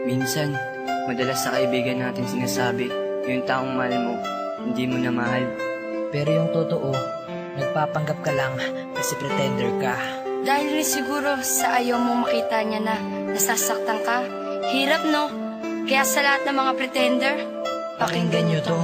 Minsan, madalas sa kaibigan natin sinasabi, yung taong mahal mo, hindi mo na mahal. Pero yung totoo, nagpapanggap ka lang kasi pretender ka. Dahil rin siguro sa ayaw mong makita niya na nasasaktan ka. Hirap, no? Kaya sa lahat ng mga pretender, Pakinggan nyo to.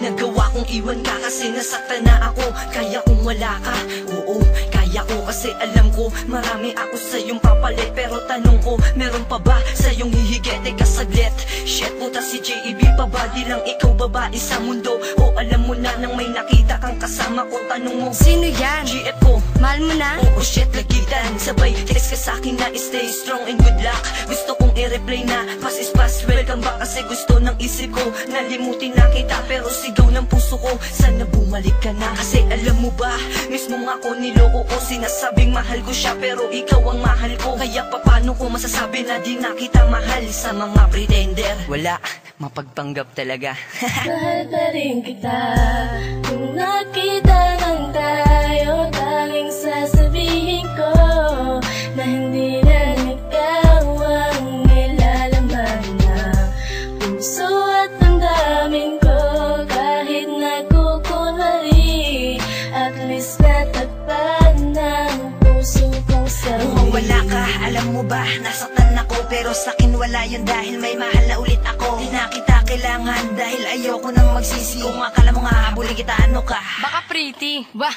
Nagawa kong iwan ka kasi nasaktan na ako. Kaya kung wala ka, oo, kaya ko kasi alam ko marami ako sa iyong papalit. Pero tanong ko, meron pa ba sa iyong hihigit? Teka saglit, shit, puta si J.E.B. pa ba? Di lang ikaw babae sa mundo? O alam mo na nang may nakita kang kasama ko? Tanong mo, sino yan? GF ko. Mahal mo na? Oo, shit, lagitan. Sabay, text ka sa'kin na stay strong and good luck. Gusto kong i-replay na pass is pass, welcome back. Kasi gusto ng isip ko nalimutin na kita. Pero sigaw ng puso ko, sana bumalik ka na. Kasi alam mo ba, mismo ako niloko ko. Sinasabing mahal ko siya pero ikaw ang mahal ko. Kaya paano ko masasabi na di na kita mahal sa mga pretender? Wala, mapagpanggap talaga. Mahal pa rin kita. Kung nakita lang tayo, tanging sasabihin ko na hindi lang ikaw ang nilalaman na puso at damdamin ko. Kahit nagkukunwari, at least natagpan ng puso kong sawi. Wala ka, alam mo ba, nasaktan ako. Pero sa'kin wala yun dahil may mahal na ulit ako. Di na kita kailangan dahil ayoko nang magsisi. Kung akala mo nga habulin kita, ano ka? Baka pretty. Ba,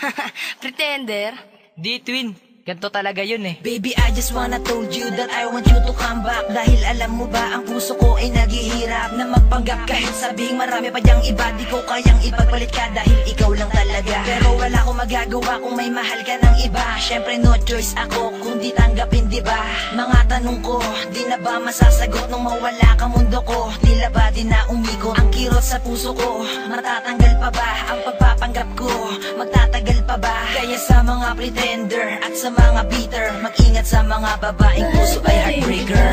pretender? Di twin, ganito talaga yun eh. Baby, I just wanna told you that I want you to come back. Dahil alam mo ba, ang puso ko ay naghihirap na magpanggap. Kahit sabing marami pa diyang iba, di ko kayang ipagpalit ka dahil ikaw lang talaga. Pero wala akong magagawa kung may mahal ka ng iba. Syempre no choice ako kundi tanggapin, di ba? Mga tanong ko, di na ba masasagot nung mawala ka mundo ko? Tila ba di na umikot ang kirot sa puso ko? Matatanggal pa ba ang pagpapanggap ko? Magtatagal pa ba? Kaya sa mga pretender at sa mga bitter, mag-ingat sa mga babaeng puso ay heartbreaker.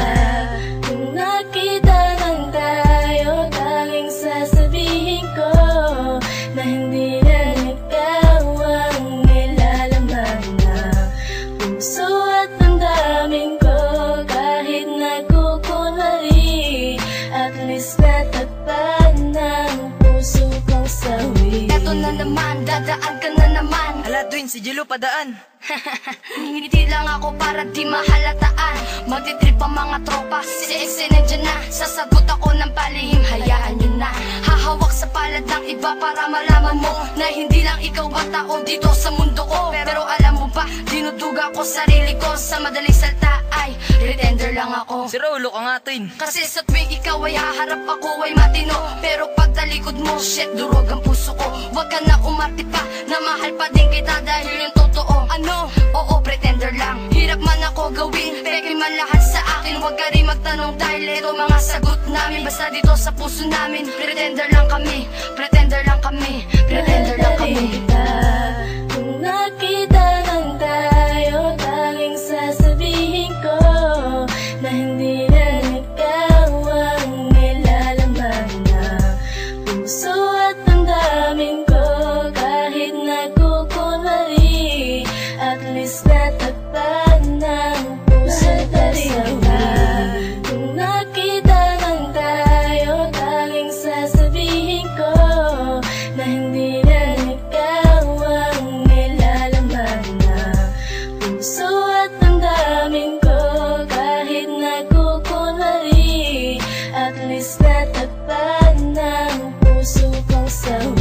Kung nakita lang tayo, tanging sasabihin ko na hindi lang ikaw ang nilalaman na puso at damdamin ko. Kahit nagkukunwari, at least natagpan ng puso kong sawi. Eto na naman, dadaan ka na naman. Ala twin, si Jilo padaan. Hindi lang ako para di mahalataan. Magtitrip ang mga tropa, si Exe nandiyan na. Sasagot ako ng palihim, hayaan nyo na. Hahawak sa palad ng iba para malaman mo na hindi lang ikaw ang tao dito sa mundo ko. Pero alam mo ba, dinuduga ko sarili ko. Sa madaling salta ay pretender lang ako. Si Rolo ka nga twin. Kasi sa tuwing ikaw ay haharap, ako ay matino. Pero pag talikod mo, shit, durog ang puso ko. Huwag ka na umarte pa, na mahal pa din kita dahil yung totoo. Ano? Oo, pretender lang. Hirap man ako gawin, peke man lahat sa akin. Huwag ka rin magtanong dahil ito mga sagot namin. Basta dito sa puso namin, pretender lang kami. Pretender lang kami. Pretender lang kami. Kung nakita lang tayo, tanging sasabihin ko na hindi lang ikaw ang nilalaman na puso at damdamin ko. Kahit nagkukunwari, at least natagpan ng puso kong sawi. Kung nakita lang tayo, tanging sasabihin ko na hindi lang ikaw ang nilalaman na puso at damdamin ko. Kahit nagkukunwari, at least natagpan ng puso kong sawi.